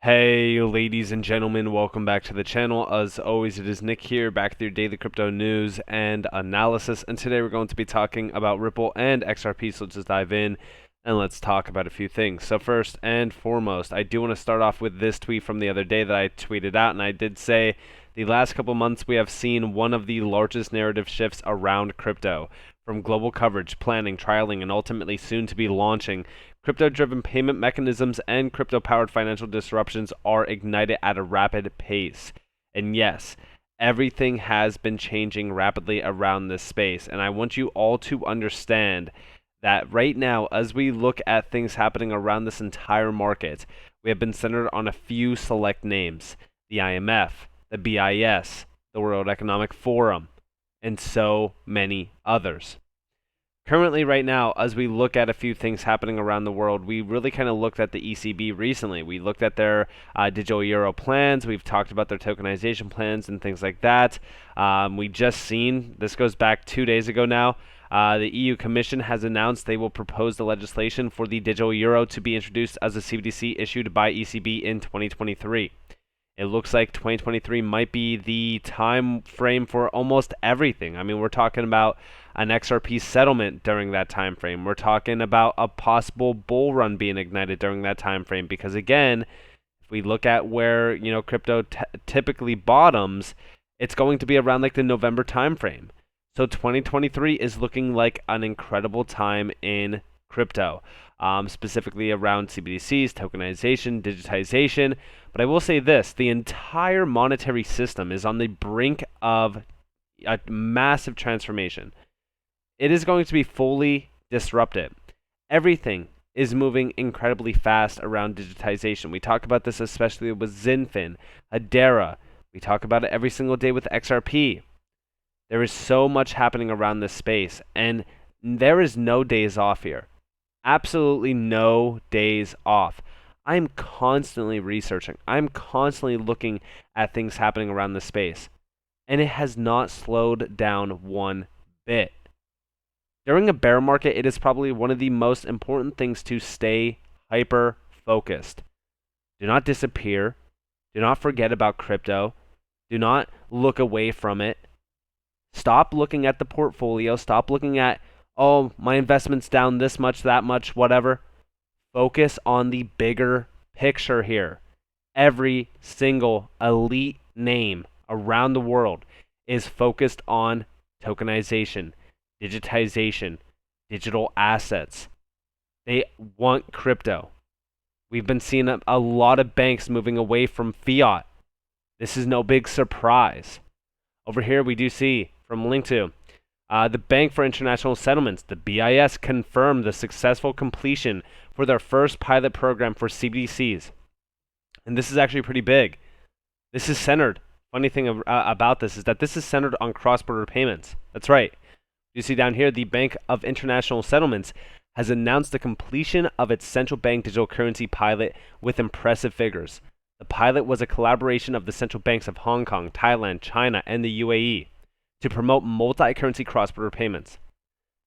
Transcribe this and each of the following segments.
Hey ladies and gentlemen, welcome back to the channel. As always, it is Nick here, back with your daily crypto news and analysis, and today we're going to be talking about Ripple and XRP, so let's just dive in and let's talk about a few things. So first and foremost, I do want to start off with this tweet from the other day that I tweeted out, and I did say the last couple months we have seen one of the largest narrative shifts around crypto. From global coverage, planning, trialing, and ultimately soon to be launching, crypto-driven payment mechanisms and crypto-powered financial disruptions are ignited at a rapid pace. And yes, everything has been changing rapidly around this space. And I want you all to understand that right now, as we look at things happening around this entire market, we have been centered on a few select names: the IMF, the BIS, the World Economic Forum, and so many others. Currently, right now, as we look at a few things happening around the world, we really kind of looked at the ECB recently. We looked at their digital euro plans. We've talked about their tokenization plans and things like that. We just seen, this goes back 2 days ago now, the EU Commission has announced they will propose the legislation for the digital euro to be introduced as a CBDC issued by ECB in 2023. It looks like 2023 might be the time frame for almost everything. I mean, we're talking about an XRP settlement during that time frame. We're talking about a possible bull run being ignited during that time frame, because again, if we look at where, crypto typically bottoms, it's going to be around like the November time frame. So 2023 is looking like an incredible time in crypto, specifically around CBDCs, tokenization, digitization. But I will say this: the entire monetary system is on the brink of a massive transformation. It is going to be fully disrupted. Everything is moving incredibly fast around digitization. We talk about this especially with Zinfin, Hedera. We talk about it every single day with XRP. There is so much happening around this space, and there is no days off here. Absolutely no days off. I'm constantly researching. I'm constantly looking at things happening around this space, and it has not slowed down one bit. During a bear market, it is probably one of the most important things to stay hyper focused. Do not disappear. Do not forget about crypto. Do not look away from it. Stop looking at the portfolio. Stop looking at, oh, my investment's down this much, that much, whatever. Focus on the bigger picture here. Every single elite name around the world is focused on tokenization, digitization, digital assets. They want crypto. We've been seeing a lot of banks moving away from fiat. This is no big surprise. Over here we do see from link to the Bank for International Settlements, the BIS, confirmed the successful completion for their first pilot program for CBDCs. And this is actually pretty big. This is centered. Funny thing about this is that this is centered on cross-border payments. That's right. You see down here, the Bank of International Settlements has announced the completion of its central bank digital currency pilot with impressive figures. The pilot was a collaboration of the central banks of Hong Kong, Thailand, China, and the UAE to promote multi-currency cross-border payments.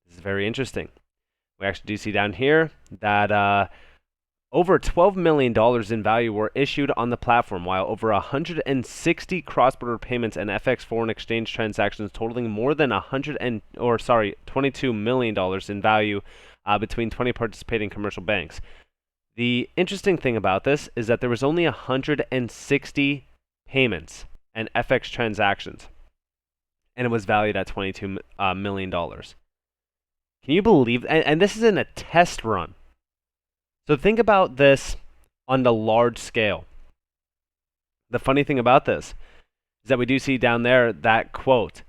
This is very interesting. We actually do see down here that over $12 million in value were issued on the platform, while over 160 cross-border payments and FX foreign exchange transactions totaling more than $22 million in value between 20 participating commercial banks. The interesting thing about this is that there was only 160 payments and FX transactions, and it was valued at $22 million. Can you believe? And this is in a test run. So think about this on the large scale. The funny thing about this is that we do see down there that quote: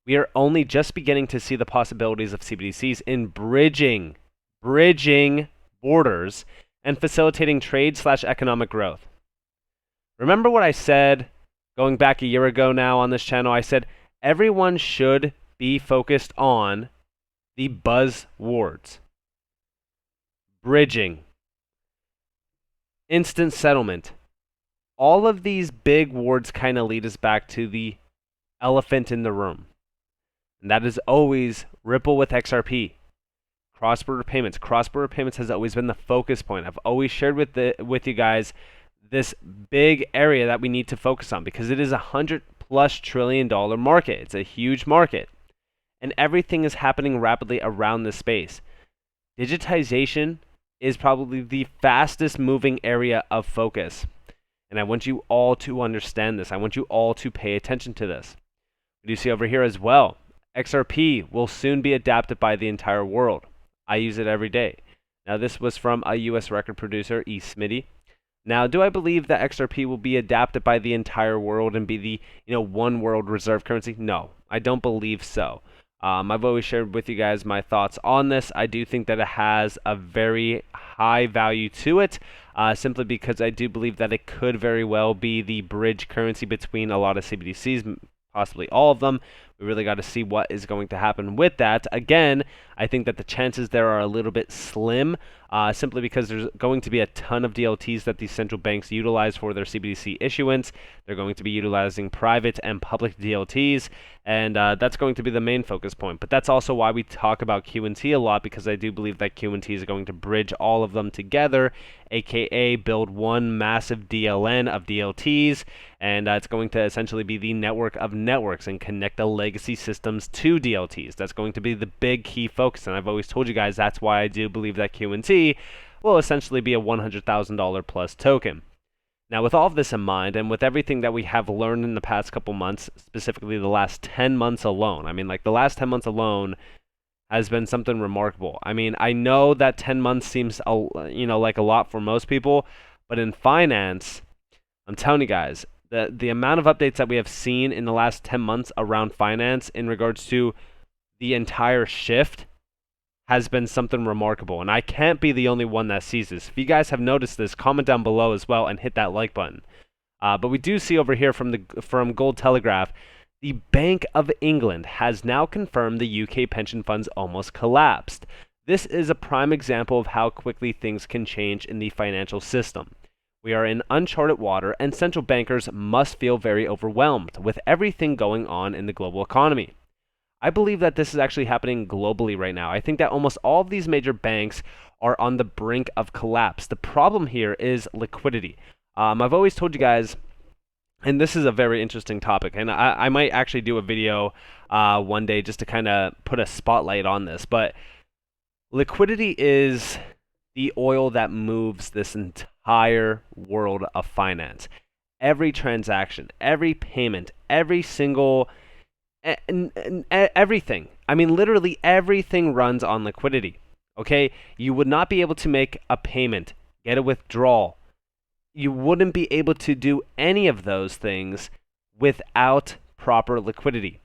"We are only just beginning to see the possibilities of CBDCs in bridging borders and facilitating trade/economic growth." Remember what I said going back a year ago now on this channel? I said everyone should be focused on the buzzwords: bridging, instant settlement. All of these big words kind of lead us back to the elephant in the room. And that is always Ripple with XRP. Cross-border payments. Cross-border payments has always been the focus point. I've always shared with you guys this big area that we need to focus on because it is $100+ trillion market. It's a huge market, and everything is happening rapidly around this space. Digitization is probably the fastest moving area of focus, and I want you all to understand this. I want you all to pay attention to this. We do see over here as well, XRP will soon be adapted by the entire world. I use it every day. Now, this was from a US record producer, E. Smitty. Now, do I believe that XRP will be adapted by the entire world and be the one world reserve currency? No, I don't believe so. I've always shared with you guys my thoughts on this. I do think that it has a very high value to it, simply because I do believe that it could very well be the bridge currency between a lot of CBDCs, possibly all of them. We really got to see what is going to happen with that. Again, I think that the chances there are a little bit slim, simply because there's going to be a ton of DLTs that these central banks utilize for their CBDC issuance. They're going to be utilizing private and public DLTs, and that's going to be the main focus point. But that's also why we talk about QNT a lot, because I do believe that QNT is going to bridge all of them together, aka build one massive DLN of DLTs, and it's going to essentially be the network of networks and connect the legacy systems to DLTs. That's going to be the big key focus, and I've always told you guys that's why I do believe that QNT will essentially be a $100,000 plus token. Now, with all of this in mind, and with everything that we have learned in the past couple months, specifically the last 10 months alone, I mean, like the last 10 months alone has been something remarkable. I mean, I know that 10 months seems, like a lot for most people, but in finance, I'm telling you guys, the amount of updates that we have seen in the last 10 months around finance in regards to the entire shift has been something remarkable, and I can't be the only one that sees this. If you guys have noticed this, comment down below as well and hit that like button. But we do see over here from Gold Telegraph, the Bank of England has now confirmed the UK pension funds almost collapsed. This is a prime example of how quickly things can change in the financial system. We are in uncharted water, and central bankers must feel very overwhelmed with everything going on in the global economy. I believe that this is actually happening globally right now. I think that almost all of these major banks are on the brink of collapse. The problem here is liquidity. I've always told you guys, and this is a very interesting topic, and I might actually do a video one day just to kind of put a spotlight on this, but liquidity is the oil that moves this entire world of finance. Every transaction, every payment, every single everything. I mean, literally everything runs on liquidity. Okay? You would not be able to make a payment, get a withdrawal. You wouldn't be able to do any of those things without proper liquidity.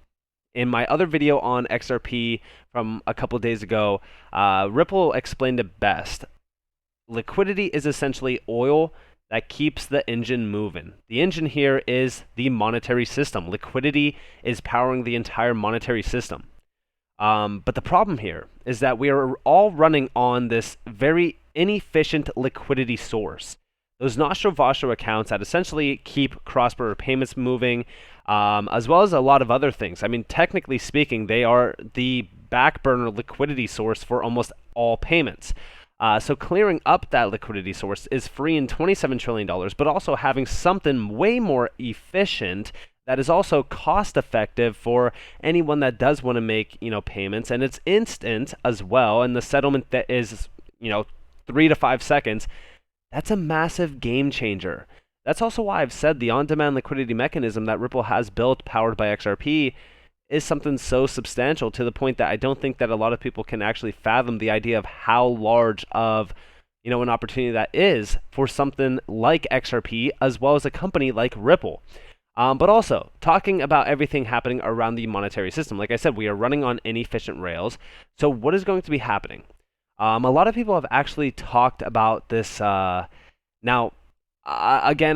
In my other video on XRP from a couple days ago, Ripple explained it best. Liquidity is essentially oil that keeps the engine moving. The engine here is the monetary system. Liquidity is powering the entire monetary system. But the problem here is that we are all running on this very inefficient liquidity source. Those Nostro accounts that essentially keep CrossBorder Payments moving, as well as a lot of other things. I mean, technically speaking, they are the back burner liquidity source for almost all payments. So clearing up that liquidity source is freeing $27 trillion, but also having something way more efficient that is also cost effective for anyone that does want to make, payments, and it's instant as well, and the settlement that is, 3 to 5 seconds. That's a massive game changer. That's also why I've said the on-demand liquidity mechanism that Ripple has built, powered by XRP, is something so substantial to the point that I don't think that a lot of people can actually fathom the idea of how large of, an opportunity that is for something like XRP, as well as a company like Ripple. But also, talking about everything happening around the monetary system. Like I said, we are running on inefficient rails. So what is going to be happening? A lot of people have actually talked about this. Again,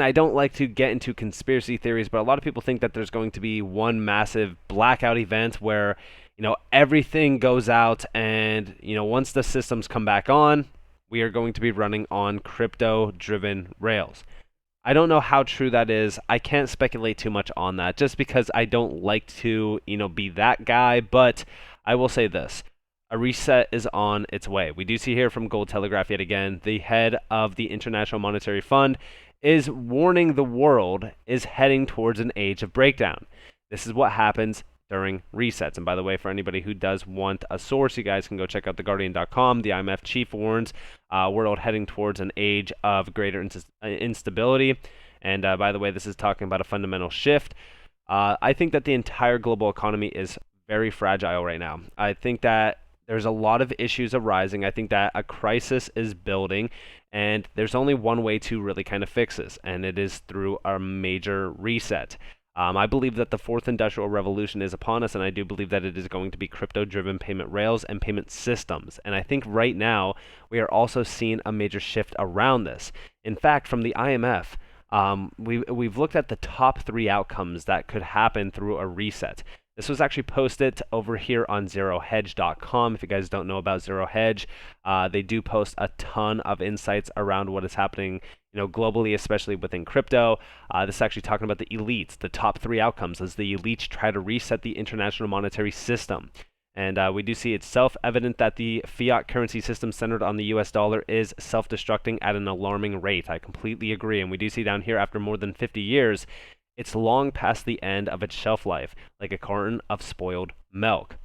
I don't like to get into conspiracy theories, but a lot of people think that there's going to be one massive blackout event where, everything goes out and, once the systems come back on, we are going to be running on crypto-driven rails. I don't know how true that is. I can't speculate too much on that just because I don't like to, be that guy, but I will say this. A reset is on its way. We do see here from Gold Telegraph yet again, the head of the International Monetary Fund is warning the world is heading towards an age of breakdown. This is what happens during resets. And by the way, for anybody who does want a source, you guys can go check out theguardian.com. The IMF chief warns world heading towards an age of greater instability. And by the way, this is talking about a fundamental shift. I think that the entire global economy is very fragile right now. I think that there's a lot of issues arising. I think that a crisis is building, and there's only one way to really kind of fix this, and it is through a major reset. I believe that the fourth industrial revolution is upon us, and I do believe that it is going to be crypto-driven payment rails and payment systems. And I think right now we are also seeing a major shift around this. In fact, from the IMF, we've looked at the top 3 outcomes that could happen through a reset. This was actually posted over here on zerohedge.com. If you guys don't know about Zero Hedge, they do post a ton of insights around what is happening, globally, especially within crypto. This is actually talking about the elites, the top 3 outcomes as the elites try to reset the international monetary system. And we do see it's self-evident that the fiat currency system centered on the US dollar is self-destructing at an alarming rate. I completely agree. And we do see down here, after more than 50 years, it's long past the end of its shelf life, like a carton of spoiled milk.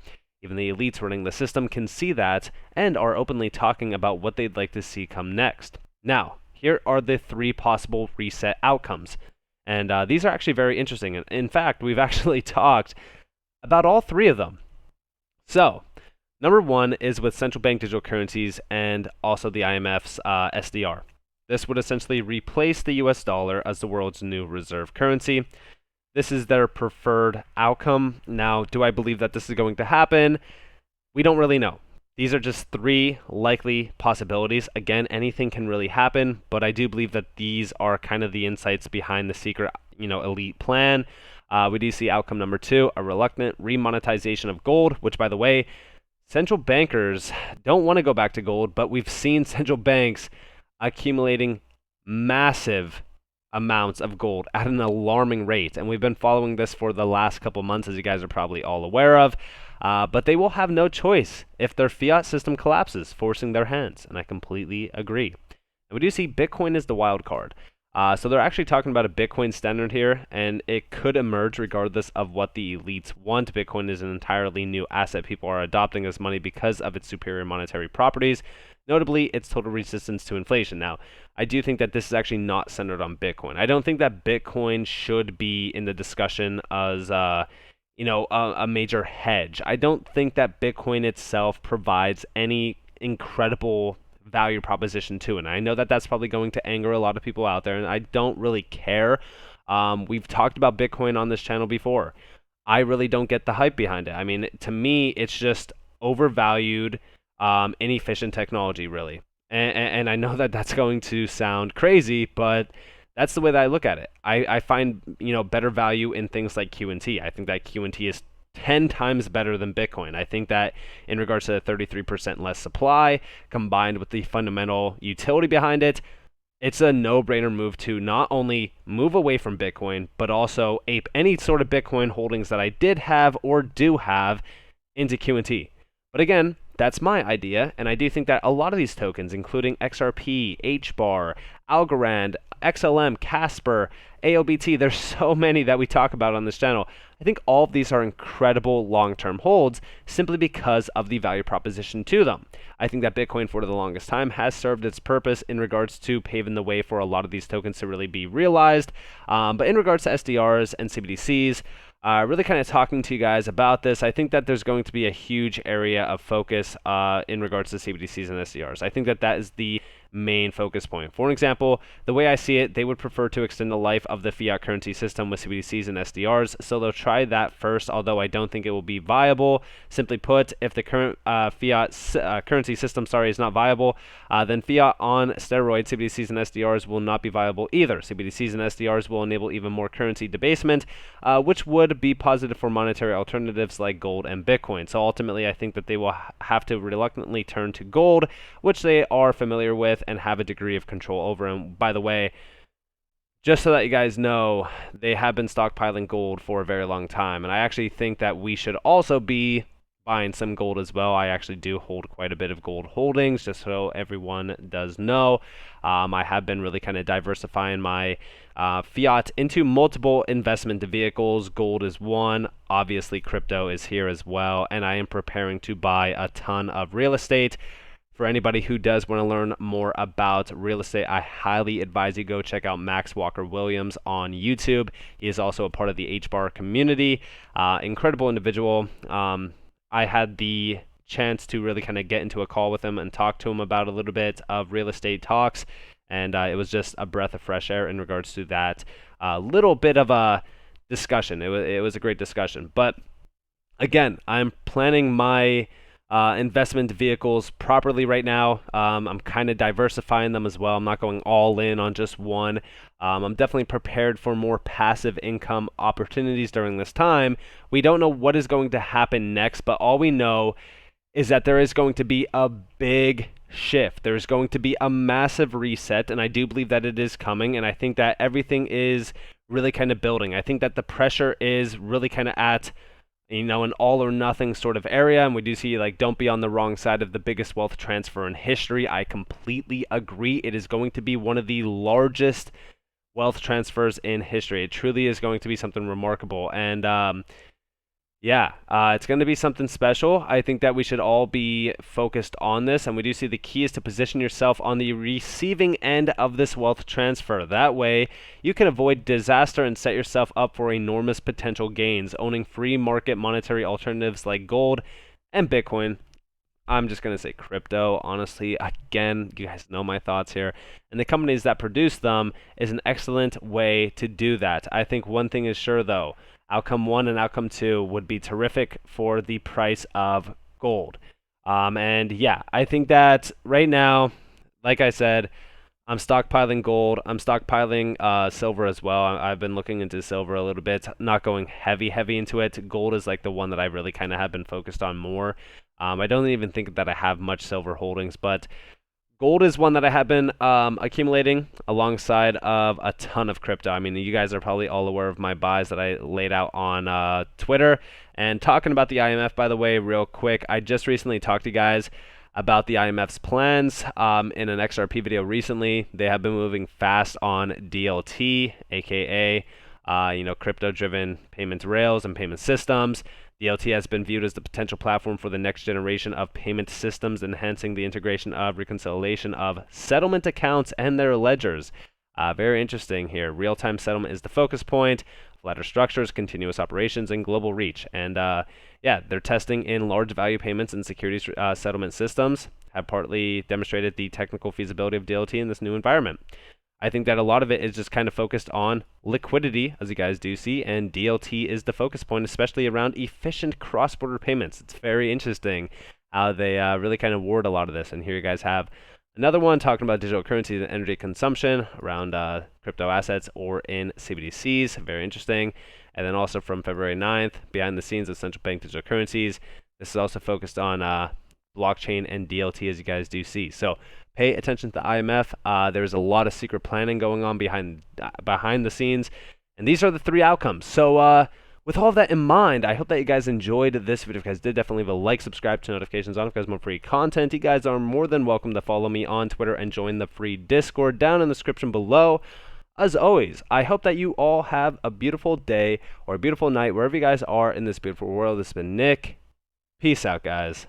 Even the elites running the system can see that and are openly talking about what they'd like to see come next. Now, here are the 3 possible reset outcomes. And these are actually very interesting. And in fact, we've actually talked about all 3 of them. So, number 1 is with central bank digital currencies and also the IMF's SDR. This would essentially replace the US dollar as the world's new reserve currency. This is their preferred outcome. Now, do I believe that this is going to happen? We don't really know. These are just 3 likely possibilities. Again, anything can really happen, but I do believe that these are kind of the insights behind the secret, elite plan. We do see outcome number 2, a reluctant remonetization of gold, which, by the way, central bankers don't want to go back to gold, but we've seen central banks accumulating massive amounts of gold at an alarming rate. And we've been following this for the last couple months, as you guys are probably all aware of. But they will have no choice if their fiat system collapses, forcing their hands. And I completely agree. And we do see Bitcoin is the wild card. So they're actually talking about a Bitcoin standard here, and it could emerge regardless of what the elites want. Bitcoin is an entirely new asset people are adopting as money because of its superior monetary properties, notably its total resistance to inflation. Now, I do think that this is actually not centered on Bitcoin. I don't think that Bitcoin should be in the discussion as a major hedge. I don't think that Bitcoin itself provides any incredible value proposition to it. And I know that that's probably going to anger a lot of people out there, and I don't really care. We've talked about Bitcoin on this channel before. I really don't get the hype behind it. I mean, to me, it's just overvalued, inefficient technology, really. And I know that that's going to sound crazy, but that's the way that I look at it. I find better value in things like QNT. I think that QNT is 10 times better than Bitcoin. I think that in regards to the 33% less supply, combined with the fundamental utility behind it, it's a no-brainer move to not only move away from Bitcoin, but also ape any sort of Bitcoin holdings that I did have or do have into QNT. But again, that's my idea, and I do think that a lot of these tokens, including XRP, HBAR, Algorand, XLM, Casper, AOBT, there's so many that we talk about on this channel. I think all of these are incredible long-term holds simply because of the value proposition to them. I think that Bitcoin for the longest time has served its purpose in regards to paving the way for a lot of these tokens to really be realized. But in regards to SDRs and CBDCs, really kind of talking to you guys about this, I think that there's going to be a huge area of focus in regards to CBDCs and SDRs. I think that that is the main focus point. For example, the way I see it, they would prefer to extend the life of the fiat currency system with CBDCs and SDRs, so they'll try that first, although I don't think it will be viable. Simply put, if the current fiat currency system is not viable, then fiat on steroids, CBDCs and SDRs will not be viable either. CBDCs and SDRs will enable even more currency debasement, which would be positive for monetary alternatives like gold and Bitcoin. So ultimately, I think that they will have to reluctantly turn to gold, which they are familiar with and have a degree of control over. And by the way, just so that you guys know, they have been stockpiling gold for a very long time. And I actually think that we should also be buying some gold as well. I actually do hold quite a bit of gold holdings, just so everyone does know. I have been really kind of diversifying my fiat into multiple investment vehicles. Gold is one. Obviously, crypto is here as well. And I am preparing to buy a ton of real estate. For anybody who does want to learn more about real estate, I highly advise you go check out Max Walker Williams on YouTube. He is also a part of the HBAR community. Incredible individual. I had the chance to really kind of get into a call with him and talk to him about a little bit of real estate talks, and it was just a breath of fresh air in regards to that little bit of a discussion. It was a great discussion. But again, I'm planning my investment vehicles properly right now. I'm kind of diversifying them as well. I'm not going all in on just one. I'm definitely prepared for more passive income opportunities during this time. We don't know what is going to happen next, but all we know is that there is going to be a big shift. There's going to be a massive reset, and I do believe that it is coming, and I think that everything is really kind of building. I think that the pressure is really kind of at an all or nothing sort of area, and we do see don't be on the wrong side of the biggest wealth transfer in history. I completely agree. It is going to be one of the largest wealth transfers in history. It truly is going to be something remarkable, and it's going to be something special. I think that we should all be focused on this, and we do see the key is to position yourself on the receiving end of this wealth transfer. That way, you can avoid disaster and set yourself up for enormous potential gains. Owning free market monetary alternatives like gold and Bitcoin, I'm just going to say crypto, honestly, again, you guys know my thoughts here, and the companies that produce them is an excellent way to do that. I think one thing is sure, though. Outcome 1 and outcome 2 would be terrific for the price of gold. I think that right now, like I said, I'm stockpiling gold. I'm stockpiling silver as well. I've been looking into silver a little bit, not going heavy into it. Gold is the one that I really kind of have been focused on more. I don't even think that I have much silver holdings, but gold is one that I have been accumulating alongside of a ton of crypto. I mean, you guys are probably all aware of my buys that I laid out on Twitter. And talking about the IMF, by the way, real quick, I just recently talked to you guys about the IMF's plans in an XRP video recently. They have been moving fast on DLT, aka crypto-driven payment rails and payment systems. DLT has been viewed as the potential platform for the next generation of payment systems, enhancing the integration of reconciliation of settlement accounts and their ledgers. Very interesting here. Real-time settlement is the focus point, flatter structures, continuous operations, and global reach. And they're testing in large value payments and securities settlement systems, have partly demonstrated the technical feasibility of DLT in this new environment. I think that a lot of it is just kind of focused on liquidity, as you guys do see, and DLT is the focus point, especially around efficient cross-border payments. It's very interesting how they really kind of word a lot of this. And here you guys have another one talking about digital currencies and energy consumption around crypto assets or in CBDCs. Very interesting. And then also from February 9th, behind the scenes of central bank digital currencies. This is also focused on blockchain and DLT, as you guys do see. So pay attention to the IMF. There's a lot of secret planning going on behind the scenes, and these are the 3 outcomes. So with all of that in mind, I hope that you guys enjoyed this video. If you guys did, definitely leave a like, subscribe, to notifications on if you guys want more free content. You guys are more than welcome to follow me on Twitter and join the free Discord down in the description below. As always, I hope that you all have a beautiful day or a beautiful night wherever you guys are in this beautiful world. This has been Nick. Peace out, guys.